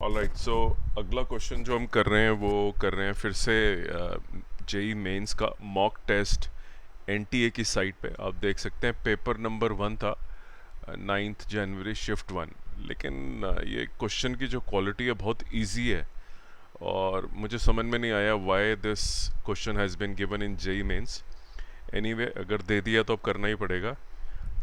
Alright, सो अगला question जो हम कर रहे हैं वो कर रहे हैं फिर से जेई मेंस का मॉक टेस्ट एनटीए की साइट पे। आप देख सकते हैं पेपर नंबर 1 था 9 जनवरी शिफ्ट 1। लेकिन ये क्वेश्चन की जो क्वालिटी है बहुत इजी है और मुझे समझ में नहीं आया why this question has been given in JEE Mains. Anyway, अगर दे दिया तो अब करना ही पड़ेगा।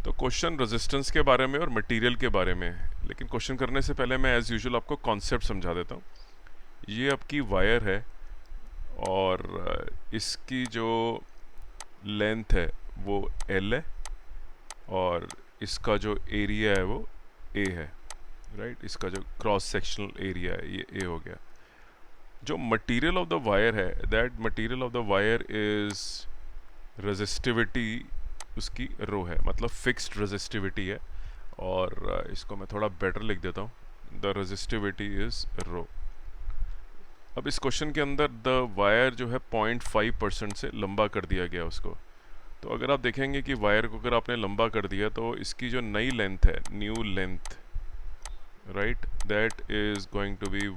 तो क्वेश्चन रेजिस्टेंस के बारे में और मटेरियल के बारे में है, लेकिन क्वेश्चन करने से पहले मैं एज़ यूजुअल आपको कॉन्सेप्ट समझा देता हूँ। ये आपकी वायर है और इसकी जो लेंथ है वो L है और इसका जो एरिया है वो A है। राइट, इसका जो क्रॉस सेक्शनल एरिया है ये A हो गया। जो मटेरियल ऑफ द वायर है, that material of the wire is resistivity, उसकी रो है, मतलब फिक्स्ड रेजिस्टिविटी है। और इसको मैं थोड़ा बेटर लिख देता हूँ, द रेजिस्टिविटी इज रो। अब इस क्वेश्चन के अंदर द वायर जो है 0.5% से लंबा कर दिया गया उसको। तो अगर आप देखेंगे कि वायर को अगर आपने लंबा कर दिया तो इसकी जो नई लेंथ है, new length, right, that is going to be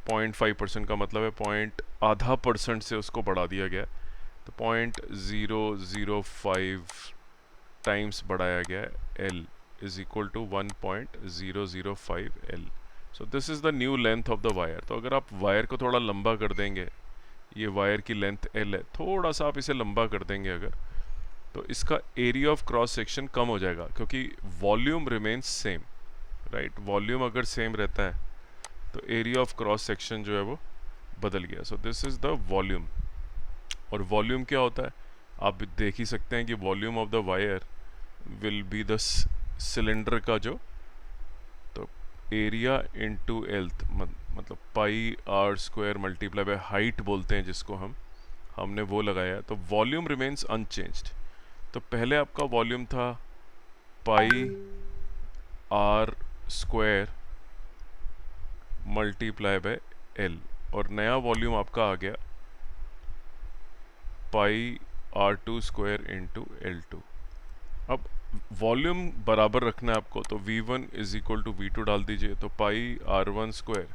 0.5% का मतलब है पॉइंट आधा परसेंट से उसको बढ़ा दिया गया। तो 0.005 टाइम्स बढ़ाया गया है। L is equal to 1.005 L। So this is the new length of the wire. तो अगर आप वायर को थोड़ा लंबा कर देंगे, ये वायर की लेंथ L है, थोड़ा सा आप इसे लंबा कर देंगे अगर, तो इसका एरिया ऑफ क्रॉस सेक्शन कम हो जाएगा क्योंकि volume remains same. Right, volume अगर सेम रहता है तो एरिया ऑफ क्रॉस सेक्शन जो है वो बदल गया। So this is the volume. और वॉल्यूम क्या होता है, आप देख ही सकते हैं कि volume of the wire will be the cylinder का जो, तो एरिया इनटू एल्थ, मतलब pi r square multiply by height बोलते हैं जिसको हमने वो लगाया है। तो वॉल्यूम रिमेन्स अनचेंज्ड। तो पहले आपका वॉल्यूम था pi r square multiply by l, और नया वॉल्यूम आपका आ गया pi r two square into l two. अब वॉल्यूम बराबर रखना है आपको, तो V1 is equal to V2 डाल दीजिए। तो pi R1 square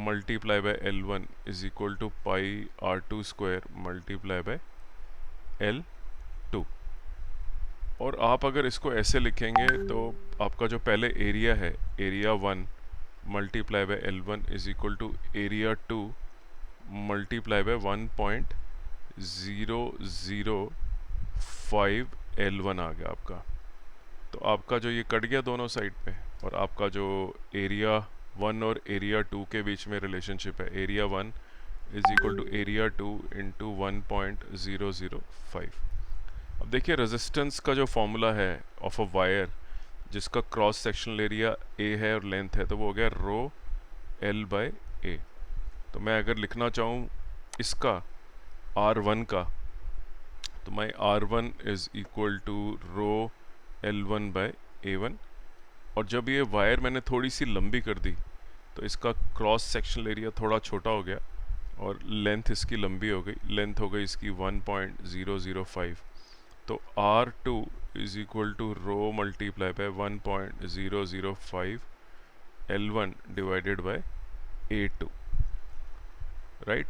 multiply by L1 is equal to pi R2 square multiply by L2। और आप अगर इसको ऐसे लिखेंगे तो आपका जो पहले एरिया है, area 1 multiply by L1 is equal to area 2 multiply by 1.005 L1 आ गया आपका। तो आपका जो ये कट गया दोनों साइड पे, और आपका जो एरिया 1 और एरिया 2 के बीच में रिलेशनशिप है, area 1 is equal to area 2 into 1.005। अब देखिए रेजिस्टेंस का जो फॉर्मूला है ऑफ अ वायर जिसका क्रॉस सेक्शनल एरिया ए है और लेंथ है, तो वो हो गया रो एल बाय ए। तो मैं अगर लिखना चाहूँ इसका R1 का, तो my R1 is equal to rho L1 by A1। और जब ये वायर मैंने थोड़ी सी लंबी कर दी तो इसका क्रॉस सेक्शनल एरिया थोड़ा छोटा हो गया और लेंथ इसकी लंबी हो गई, लेंथ हो गई इसकी 1.005। तो R2 is equal to rho multiply by 1.005 L1 divided by A2। Right,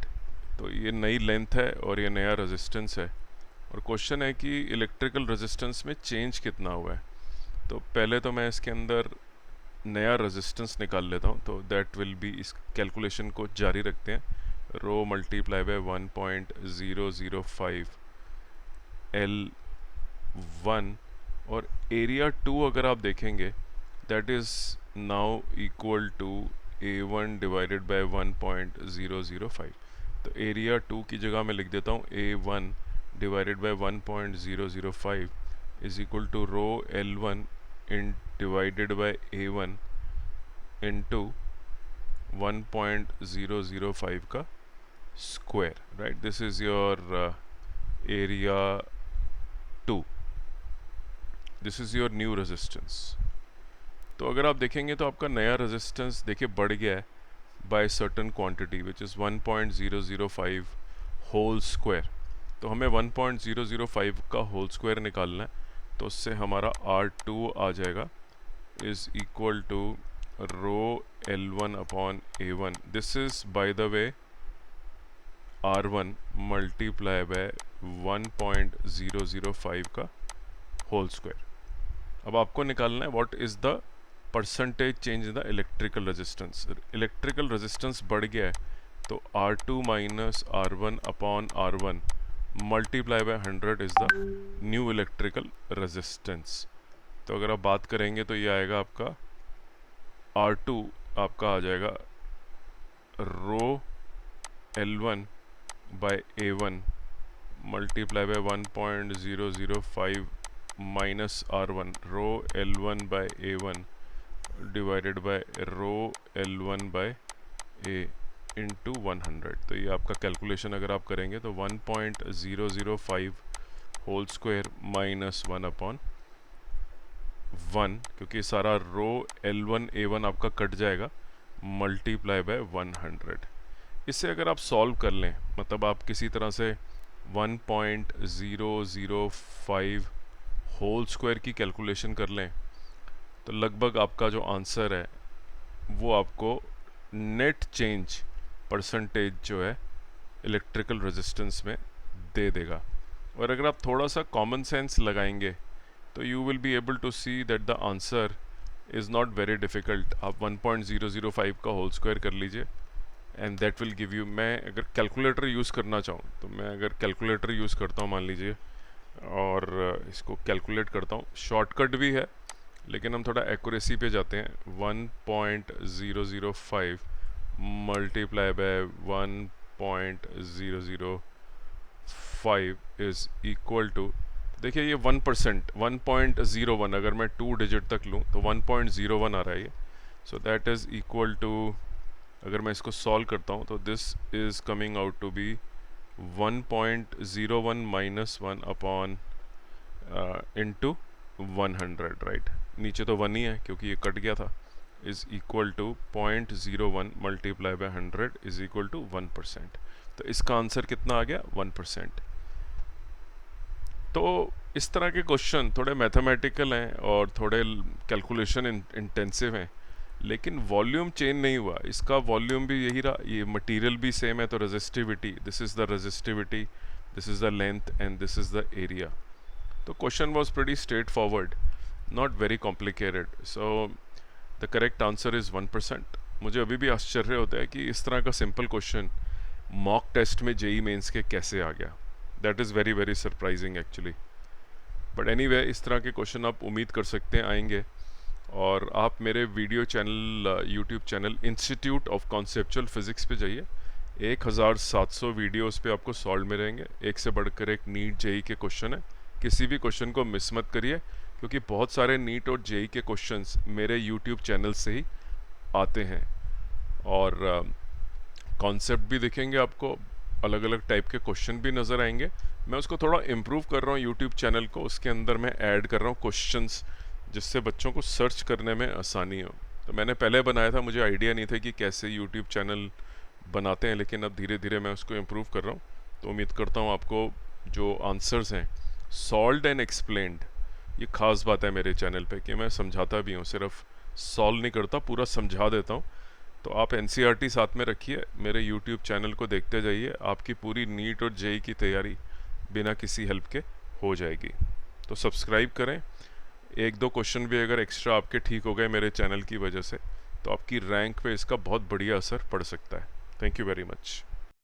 तो ये नई लेंथ है और ये नया रेजिस्टेंस है। और क्वेश्चन है कि इलेक्ट्रिकल रेजिस्टेंस में चेंज कितना हुआ है। तो पहले तो मैं इसके अंदर नया रेजिस्टेंस निकाल लेता हूँ, तो दैट विल बी, इस कैलकुलेशन को जारी रखते हैं। रो मल्टीप्लाई बाय 1.005 L1, और एरिया 2 अगर आप देखेंगे that is now equal to A1 divided by 1.005। तो एरिया 2 की जगह मैं लिख देता हूँ A1 divided by 1.005 is equal to rho L1 in divided by A1 into 1.005 का square. Right, this is your area 2, this is your new resistance. तो अगर आप देखेंगे तो आपका नया रेजिस्टेंस देखिए बढ़ गया है by certain quantity which is 1.005 whole square. तो हमें 1.005 का होल स्क्वायर निकालना है, तो उससे हमारा R2 आ जाएगा is equal to rho L1 upon A1. This is, by the way, R1 multiply by 1.005 का होल स्क्वायर. अब आपको निकालना है what is the percentage change in the electrical resistance. Electrical resistance बढ़ गया है तो R2 minus R1 upon R1 multiply by 100 is the new electrical resistance. तो अगर आप बात करेंगे तो ये आएगा आपका R2 आपका आ जाएगा rho L1 by A1 multiply by 1.005 minus R1 rho L1 by A1 divided by rho L1 by A into 100. तो ये आपका कैलकुलेशन अगर आप करेंगे तो 1.005 होल स्क्वायर माइनस 1 अपॉन 1, क्योंकि सारा रो L1 A1 आपका कट जाएगा, मल्टीप्लाई बाय 100. इससे अगर आप सॉल्व कर लें, मतलब आप किसी तरह से 1.005 होल स्क्वायर की कैलकुलेशन कर लें तो लगभग आपका जो आंसर है वो आपको नेट चेंज परसेंटेज जो है इलेक्ट्रिकल रेजिस्टेंस में दे देगा. और अगर आप थोड़ा सा कॉमन सेंस लगाएंगे तो you will be able to see that the answer is not very difficult. आप 1.005 का होल स्क्वायर कर लीजिए and that will give you. मैं अगर कैलकुलेटर यूज़ करना चाहूँ तो मैं अगर कैलकुलेटर यूज़ करता हूँ मान लीजिए और इसको कैलकुलेट करता हूँ, शॉर्टकट भी है लेकिन हम थोड़ा एक्यूरेसी पे जाते हैं. 1.005 multiply by 1.005 is equal to, देखिए ये 1%, 1.01, अगर मैं 2 डिजिट तक लूँ तो 1.01 आ रहा है ये. So that is equal to, अगर मैं इसको सॉल्व करता हूँ तो this is coming out to be 1.01 minus 1 upon into 100, right. नीचे तो 1 ही है क्योंकि ये कट गया था. Is equal to 0.01 multiply by 100 is equal to 1%. तो इसका आंसर कितना आ गया? 1%. तो इस तरह के क्वेश्चन थोड़े मैथमेटिकल हैं और थोड़े कैलकुलेशन इंटेंसिव हैं, लेकिन वॉल्यूम चेंज नहीं हुआ. इसका वॉल्यूम भी यही रहा, ये मटेरियल भी सेम है. तो resistivity, this is the resistivity, this is the length and this is the area. तो question was pretty straightforward, not very complicated. So the correct answer is 1%. मुझे अभी भी आश्चर्य होता है कि इस तरह का सिंपल क्वेश्चन मॉक टेस्ट में जेई मेंस के कैसे आ गया. That is very very surprising actually. But anyway, इस तरह के क्वेश्चन आप उम्मीद कर सकते हैं आएंगे. और आप मेरे video channel, YouTube channel institute of conceptual physics पे जाइए. 1700 वीडियोस पे आपको सॉल्व में रहेंगे. एक से बढ़कर एक नीट जेई के क्वेश्चन है. किसी भी क्वेश्चन को मिस मत करिए, क्योंकि बहुत सारे नीट और जेई के क्वेश्चंस मेरे यूट्यूब चैनल से ही आते हैं. और कॉन्सेप्ट भी दिखेंगे आपको, अलग अलग टाइप के क्वेश्चन भी नज़र आएंगे. मैं उसको थोड़ा इम्प्रूव कर रहा हूँ यूट्यूब चैनल को. उसके अंदर मैं ऐड कर रहा हूँ क्वेश्चंस जिससे बच्चों को सर्च करने में आसानी हो. तो मैंने पहले बनाया था, मुझे आइडिया नहीं था कि कैसे यूट्यूब चैनल बनाते हैं, लेकिन अब धीरे धीरे मैं उसको इम्प्रूव कर रहा हूँ. तो उम्मीद करता हूँ आपको जो आंसर्स हैं सॉल्व्ड एंड एक्सप्लेन्ड, ये ख़ास बात है मेरे चैनल पे कि मैं समझाता भी हूँ, सिर्फ सॉल्व नहीं करता, पूरा समझा देता हूँ. तो आप एनसीईआरटी साथ में रखिए, मेरे यूट्यूब चैनल को देखते जाइए. आपकी पूरी नीट और जेई की तैयारी बिना किसी हेल्प के हो जाएगी. तो सब्सक्राइब करें. 1-2 क्वेश्चन भी अगर एक्स्ट्रा आपके ठीक हो गए मेरे चैनल की वजह से, तो आपकी रैंक पे इसका बहुत बढ़िया असर पड़ सकता है. Thank you very much.